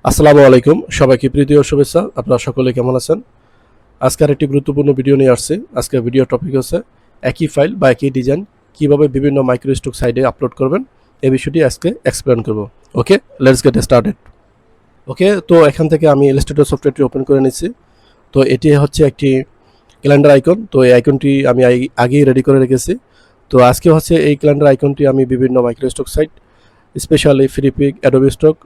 আসসালামু আলাইকুম, সবাইকে প্রীতি ও শুভেচ্ছা। আপনারা সকলে কেমন আছেন? আজকের একটি গুরুত্বপূর্ণ ভিডিও নিয়ে আসছি। আজকের ভিডিও টপিক হচ্ছে একই ফাইল বা একই ডিজাইন কিভাবে বিভিন্ন মাইক্রোস্টক সাইটে আপলোড করবেন, এই বিষয়টি আজকে এক্সপ্লেন করব। ওকে, লেটস গেট স্টার্টেড। ওকে, তো এখান থেকে আমি ইলাস্ট্রেটর সফটওয়্যারটি ওপেন করে নিচ্ছি। তো এটি হচ্ছে একটি ক্যালেন্ডার আইকন। তো এই আইকনটি আমি আগেই রেডি করে রেখেছি। তো আজকে হচ্ছে এই ক্যালেন্ডার আইকনটি আমি বিভিন্ন microstock site, specially Freepik, Adobe Stock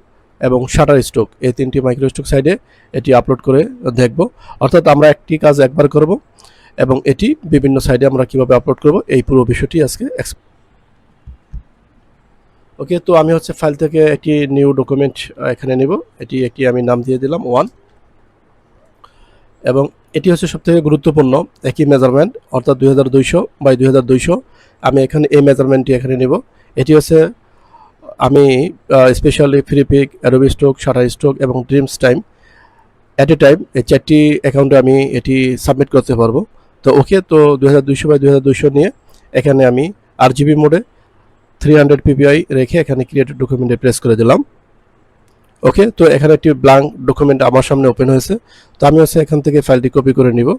এবং শাটার স্টক, এই তিনটি মাইক্রোস্টক সাইটে এটি আপলোড করে দেখব। অর্থাৎ আমরা একটি কাজ একবার করব এবং এটি বিভিন্ন সাইটে আমরা কিভাবে আপলোড করব, এই পুরো বিষয়টি আজকে ওকে। তো আমি হচ্ছে ফাইল থেকে একটি নিউ ডকুমেন্ট এখানে নেব। একটি আমি নাম দিয়ে দিলাম 1, এবং এটি হচ্ছে সবথেকে গুরুত্বপূর্ণ একই মেজারমেন্ট, অর্থাৎ 2200 বাই 2200। আমি এখানে এই মেজারমেন্টটি এখানে নেব। এটি হচ্ছে আমি specially Freepik, Adobe Stock, Shutterstock এবং Dreamstime at a time, এই চারটি অ্যাকাউন্টে আমি এটি সাবমিট করতে পারবো। তো ওকে, তো 2200 বাই 2200 নিয়ে এখানে আমি RGB মোডে 300 ppi রেখে এখানে ক্রিয়েট ডকুমেন্টে প্রেস করে দিলাম। ওকে, তো এখানে একটি ব্ল্যাঙ্ক ডকুমেন্ট আমার সামনে ওপেন হয়েছে। তো আমি হচ্ছে এখান থেকে ফাইলটি কপি করে নিব।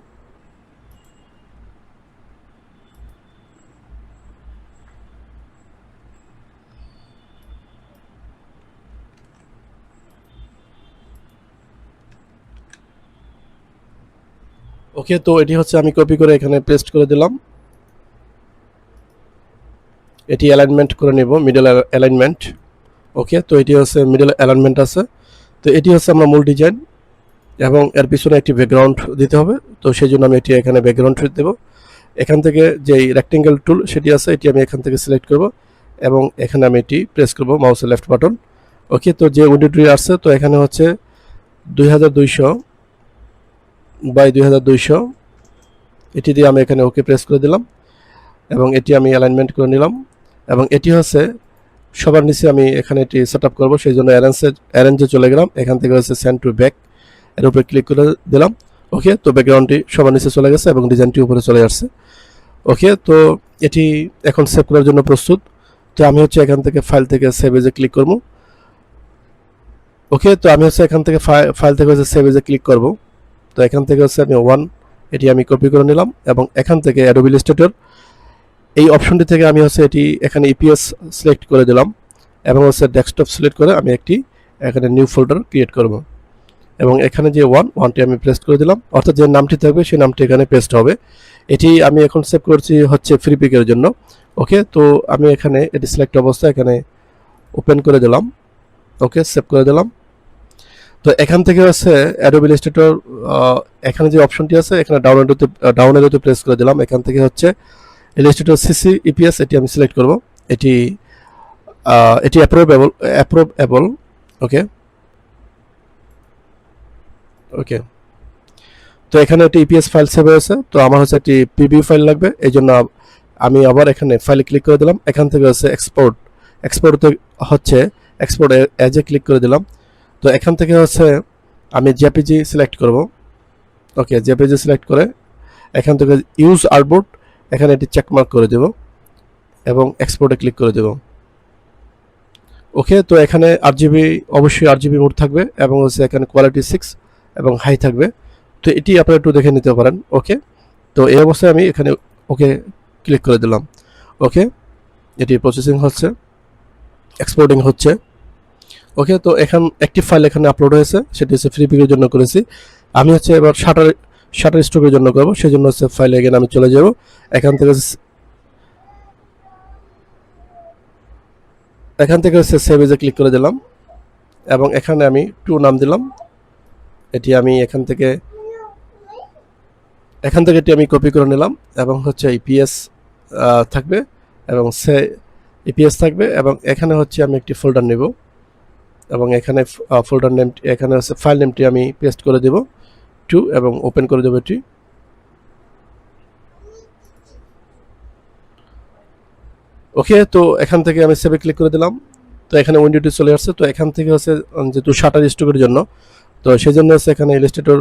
ওকে, তো এটি হচ্ছে আমি কপি করে এখানে পেস্ট করে দিলাম। এটি অ্যালাইনমেন্ট করে নিব, মিডল অ্যালাইনমেন্ট। ওকে, তো এটি হচ্ছে মিডল অ্যালাইনমেন্ট আছে। তো এটি হচ্ছে আমরা মূল ডিজাইন এবং এর পিছনে একটি ব্যাকগ্রাউন্ড দিতে হবে। তো সেই জন্য আমি এটি এখানে ব্যাকগ্রাউন্ড দেব। এখান থেকে যে রেক্টেঙ্গেল টুল সেটি আছে, এটি আমি এখান থেকে সিলেক্ট করব এবং এখানে আমি এটি প্রেস করব, মাউসের লেফট বাটন। ওকে, তো যে উইন্ডোটি আসছে, তো এখানে হচ্ছে 2200 বাই 2200, এটি দিয়ে আমি এখানে ওকে প্রেস করে দিলাম এবং এটি আমি অ্যালাইনমেন্ট করে নিলাম। এবং এটি হচ্ছে সবার নিচে আমি এখানে এটি সেট আপ করবো, সেই জন্য অ্যারেঞ্জে চলে গেলাম। এখান থেকে হচ্ছে সেন্ড টু ব্যাক, এর উপরে ক্লিক করে দিলাম। ওকে, তো ব্যাকগ্রাউন্ডটি সবার নিচে চলে গেছে এবং ডিজাইনটি উপরে চলে আসছে। ওকে, তো এটি এখন সেভ করার জন্য প্রস্তুত। তো আমি হচ্ছে এখান থেকে ফাইল থেকে সেভ এজে ক্লিক করব। ওকে, তো আমি হচ্ছে এখান থেকে ফাইল থেকে হচ্ছে সেভ এজে ক্লিক করব। তো এখান থেকে হচ্ছে আমি 1, এটি আমি কপি করে নিলাম এবং এখান থেকে অ্যাডোবি ইলাস্ট্রেটর এই অপশনটি থেকে আমি হচ্ছে এটি এখানে ইপিএস সিলেক্ট করে দিলাম এবং হচ্ছে ডেস্কটপ সিলেক্ট করে আমি একটি এখানে নিউ ফোল্ডার ক্রিয়েট করব এবং এখানে যে 1টি আমি পেস্ট করে দিলাম, অর্থাৎ যে নামটি থাকবে সেই নামটি এখানে পেস্ট হবে। এটি আমি এখন সেভ করছি হচ্ছে ফ্রিপিকের জন্য। ওকে, তো আমি এখানে এটি সিলেক্ট অবস্থা এখানে ওপেন করে দিলাম। ওকে, সেভ করে দিলাম। তো এখান থেকে হচ্ছে অ্যাডোবি ইলাস্ট্রেটর এখানে যে অপশনটি আছে এখানে ডাউন এরোতে প্রেস করে দিলাম। এখান থেকে হচ্ছে ইলাস্ট্রেটর সিসি ইপিএস এটি আমি সিলেক্ট করব। এটি অ্যাপ্রুভেবল। ওকে ওকে, তো এখানে একটি ইপিএস ফাইল সেভ হয়েছে। তো আমার হচ্ছে একটি পিবি ফাইল লাগবে, এই জন্য আমি আবার এখানে ফাইলে ক্লিক করে দিলাম। এখান থেকে হচ্ছে এক্সপোর্ট হচ্ছে এক্সপোর্ট এজে ক্লিক করে দিলাম। তো এখান থেকে হচ্ছে আমি জেপিজি সিলেক্ট করব। ওকে, জেপিজি সিলেক্ট করে এখান থেকে ইউজ আর্টবোর্ড এখানে এটি চেকমার্ক করে দেব এবং এক্সপোর্টে ক্লিক করে দেব। ওকে, তো এখানে অবশ্যই RGB মোড থাকবে এবং হচ্ছে এখানে কোয়ালিটি 6 এবং হাই থাকবে। তো এটি আপনারা একটু দেখে নিতে পারেন। ওকে, তো এই অবস্থায় আমি এখানে ওকে ক্লিক করে দিলাম। ওকে, এটি প্রসেসিং হচ্ছে, এক্সপোর্টিং হচ্ছে। ওকে, তো একটি ফাইল এখানে আপলোড হয়েছে, সেটি হচ্ছে ফ্রিপিকের জন্য করেছি। আমি হচ্ছে এবার শাটার স্টকের জন্য করবো, সেই জন্য হচ্ছে ফাইলে এখানে আমি চলে যাব। এখান থেকে হচ্ছে সেভ এজে ক্লিক করে দিলাম এবং এখানে আমি 2 নাম দিলাম। এটি আমি এখান থেকে এটি আমি কপি করে নিলাম এবং হচ্ছে ইপিএস থাকবে এবং ইপিএস থাকবে এবং এখানে হচ্ছে আমি একটি ফোল্ডার নেব এবং এখানে ফোল্ডার নেম, এখানে হচ্ছে ফাইল নেমটি আমি পেস্ট করে দেব 2 এবং ওপেন করে দেব এটি। ওকে, তো এখান থেকে আমি সেভে ক্লিক করে দিলাম। তো এখানে উইন্ডোটি চলে আসছে। তো এখান থেকে হচ্ছে যেহেতু শাটার স্টকের জন্য, তো সেই জন্য হচ্ছে এখানে ইলাস্ট্রেটর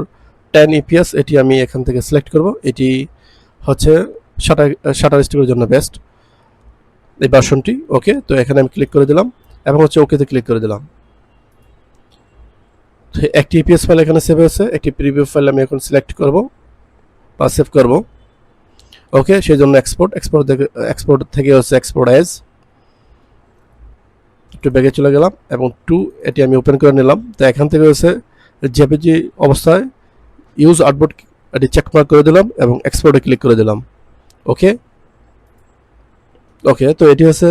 10 ইপিএস এটি আমি এখান থেকে সিলেক্ট করব। এটি হচ্ছে শাটার স্টকের জন্য বেস্ট এই ভার্সনটি। ওকে, তো এখানে আমি ক্লিক করে দিলাম এবং হচ্ছে ওকেতে ক্লিক করে দিলাম। তো একটি ইপিএস ফাইল এখানে সেভ হয়েছে, একটি প্রিভিউ ফাইল আমি এখন সিলেক্ট করব বা সেভ করব। ওকে, সেই জন্য এক্সপোর্ট থেকে হচ্ছে এক্সপোর্ট অ্যাজ, একটু ব্যাগে চলে গেলাম এবং এটি আমি ওপেন করে নিলাম। তো এখান থেকে হচ্ছে জেপিজি অবস্থায় ইউজ আর্টবোর্ড এটি চেকমার্ক করে দিলাম এবং এক্সপোর্টে ক্লিক করে দিলাম। ওকে ওকে, তো এটি হচ্ছে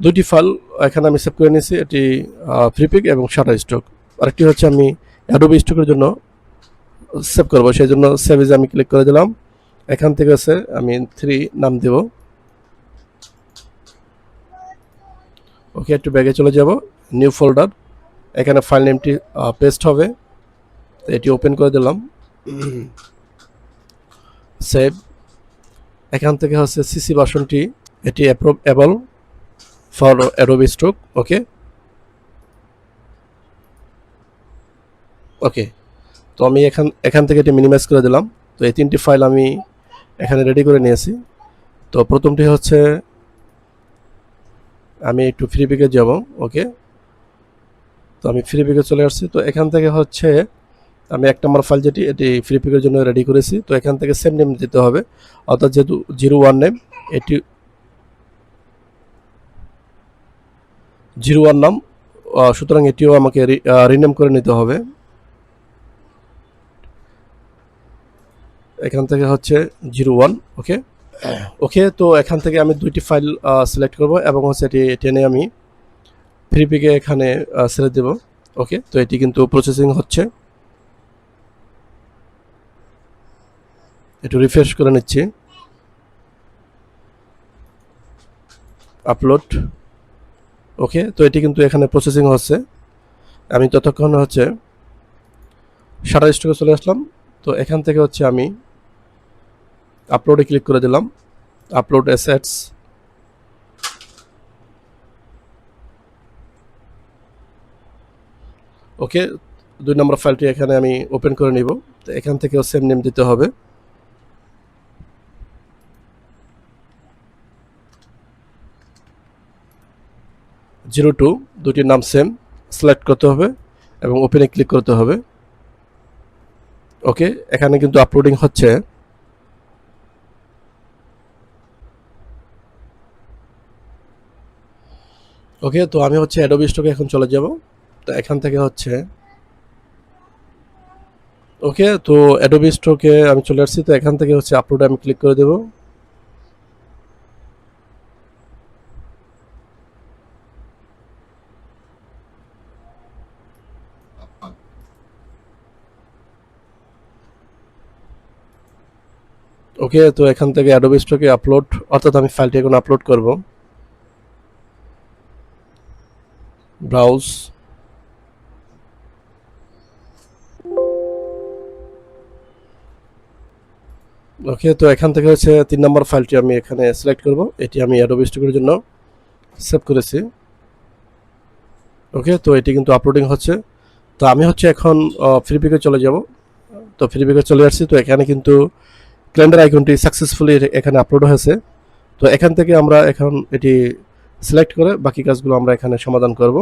দুটি ফাইল এখানে আমি সেভ করে নিয়েছি, এটি ফ্রিপিক এবং শাটারস্টক। আরেকটি হচ্ছে আমি অ্যাডোবি স্টকের জন্য সেভ করব, সেই জন্য সেভ এজে আমি ক্লিক করে দিলাম। এখান থেকে হচ্ছে আমি 3 নাম দেব। ওকে, একটু ব্যাগে চলে যাব, নিউ ফোল্ডার, এখানে ফাইল নেমটি পেস্ট হবে, তো এটি ওপেন করে দিলাম, সেভ। এখান থেকে হচ্ছে সিসি ভার্সনটি এটি অ্যাপ্রুভেবল ফর অ্যাডোবি স্টক। ওকে ওকে, তো আমি এখান থেকে এটি মিনিমাইজ করে দিলাম। তো এই 3টি ফাইল আমি এখানে রেডি করে নিয়েছি। তো প্রথমটি হচ্ছে আমি একটু ফ্রিপিকে যাব। ওকে, তো আমি ফ্রিপিকে চলে আসছি। তো এখান থেকে হচ্ছে আমি 1 নম্বর ফাইল যেটি এটি ফ্রিপিকের জন্য রেডি করেছি। তো এখান থেকে সেম নেম দিতে হবে, অর্থাৎ যেহেতু 01 নেম, এটি 01 নাম, সুতরাং এটিও আমাকে রিনেম করে নিতে হবে। এখান থেকে হচ্ছে 01। ওকে ওকে, তো এখান থেকে আমি 2টি ফাইল সিলেক্ট করব এবং হচ্ছে এটি টেনে আমি ফ্রিপিকে এখানে ছেড়ে দেব। ওকে, তো এটি কিন্তু প্রসেসিং হচ্ছে, একটু রিফ্রেশ করে নিচ্ছি। আপলোড। ওকে, তো এটি কিন্তু এখানে প্রসেসিং হচ্ছে, আমি ততক্ষণ হচ্ছে শাটারস্টকে চলে আসলাম। তো এখান থেকে হচ্ছে আমি আপলোডে ক্লিক করে দিলাম, আপলোড অ্যাসেটস। ওকে, 2 নম্বর ফাইলটি এখানে আমি ওপেন করে নিব। তো এখান থেকেও সেম নেম দিতে হবে। জিরো 2, দুটির নাম সেম, সিলেক্ট করতে হবে এবং ওপেনে ক্লিক করতে হবে। ওকে, এখানে কিন্তু আপলোডিং হচ্ছে। ওকে, তো আমি হচ্ছে অ্যাডোবি স্টকে এখন চলে যাব। তো এখান থেকে হচ্ছে ওকে, তো অ্যাডোবি স্টকে আমি চলে আসছি। তো এখান থেকে হচ্ছে আপলোডে আমি ক্লিক করে দেব। ওকে, তো এখান থেকে অ্যাডোবি স্টকে আপলোড, অর্থাৎ আমি ফাইলটি এখন আপলোড করব। ব্রাউজ। ওকে, তো এখান থেকে হচ্ছে 3 নম্বর ফাইলটি আমি এখানে সিলেক্ট করব, এটি আমি অ্যাডোবি স্টকের জন্য সেভ করেছি। ওকে, তো এটি কিন্তু আপলোডিং হচ্ছে। তো আমি হচ্ছে এখন ফ্রিপিকে চলে যাব। তো ফ্রিপিকে চলে আসছি। তো এখানে কিন্তু ক্যালেন্ডার আইকনটি সাকসেসফুলি এখানে আপলোড হয়েছে। তো এখান থেকে আমরা এখন এটি সিলেক্ট করে বাকি কাজগুলো আমরা এখানে সমাধান করব,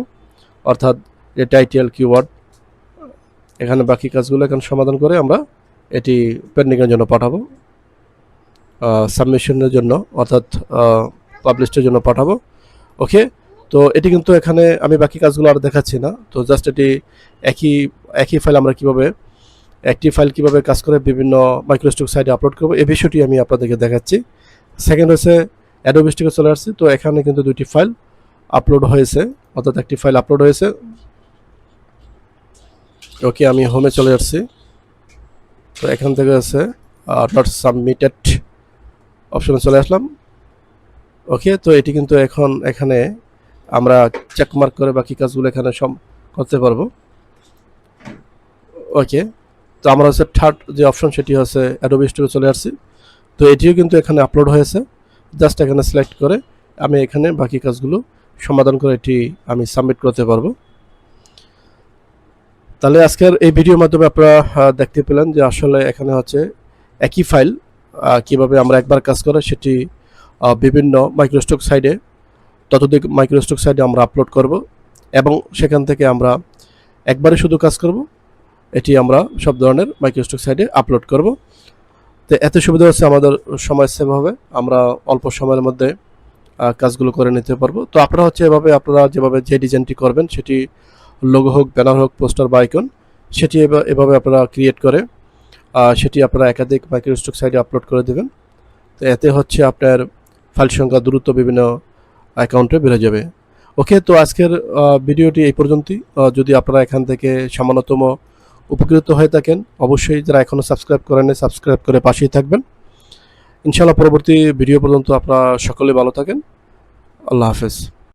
অর্থাৎ যে টাইটেল, কিওয়ার্ড, এখানে বাকি কাজগুলো এখানে সমাধান করে আমরা এটি পেন্ডিংয়ের জন্য পাঠাবো, সাবমিশনের জন্য, অর্থাৎ পাবলিশের জন্য পাঠাবো। ওকে, তো এটি কিন্তু এখানে আমি বাকি কাজগুলো আর দেখাচ্ছি না। তো জাস্ট এটি একই ফাইল আমরা একটি ফাইল কিভাবে কাজ করে বিভিন্ন মাইক্রোস্টক সাইটে আপলোড করবো, এই বিষয়টি আমি আপনাদেরকে দেখাচ্ছি। সেকেন্ড হচ্ছে অ্যাডোবি স্টকে চলে আসছি। তো এখানে কিন্তু 2টি ফাইল আপলোড হয়েছে, অর্থাৎ একটি ফাইল আপলোড হয়েছে। ওকে, আমি হোমে চলে আসছি। তো এখান থেকে হচ্ছে নট সাবমিটেড অপশনে চলে আসলাম। ওকে, তো এটি কিন্তু এখন এখানে আমরা চেকমার্ক করে বাকি কাজগুলো এখানে করতে পারবো। ওকে, তো আমরা হচ্ছে থার্ড যে অপশন সেটি হচ্ছে অ্যাডোবি স্টুডিও চলে আসছি। তো এটিও কিন্তু এখানে আপলোড হয়েছে, জাস্ট এখানে সিলেক্ট করে আমি এখানে বাকি কাজগুলো সমাধান করে এটি আমি সাবমিট করতে পারবো। তাহলে আজকের এই ভিডিওর মাধ্যমে আপনারা দেখতে পেলেন যে আসলে এখানে হচ্ছে একই ফাইল কিভাবে আমরা একবার কাজ করে সেটি বিভিন্ন মাইক্রোস্টক সাইটে, ততোধিক মাইক্রোস্টক সাইটে আমরা আপলোড করব এবং সেখান থেকে আমরা একবারে শুধু কাজ করব, এটি আমরা সব ধরনের মাইক্রোস্টক সাইটে আপলোড করব। তো এত সুবিধা হচ্ছে আমাদের সময় সেভ হবে, আমরা অল্প সময়ের মধ্যে কাজগুলো করে নিতে পারবো। তো আপনারা হচ্ছে এভাবে আপনারা যেভাবে যে ডিজাইনটি করবেন সেটি লোগো হোক, ব্যানার হোক, পোস্টার বা আইকন, সেটি এভাবে আপনারা ক্রিয়েট করে সেটি আপনারা একাধিক মাইক্রোস্টক সাইটে আপলোড করে দেবেন। তো এতে হচ্ছে আপনার ফাইল সংখ্যা দ্রুত বিভিন্ন অ্যাকাউন্টে বেড়ে যাবে। ওকে, তো আজকের ভিডিওটি এই পর্যন্তই। যদি আপনারা এখান থেকে সামান্যতম উপকৃত হয়ে থাকেন, অবশ্যই যারা এখনও সাবস্ক্রাইব করেন সাবস্ক্রাইব করে পাশেই থাকবেন। ইনশাআল্লাহ পরবর্তী ভিডিও পর্যন্ত আপনারা সকলে ভালো থাকেন। আল্লাহ হাফেজ।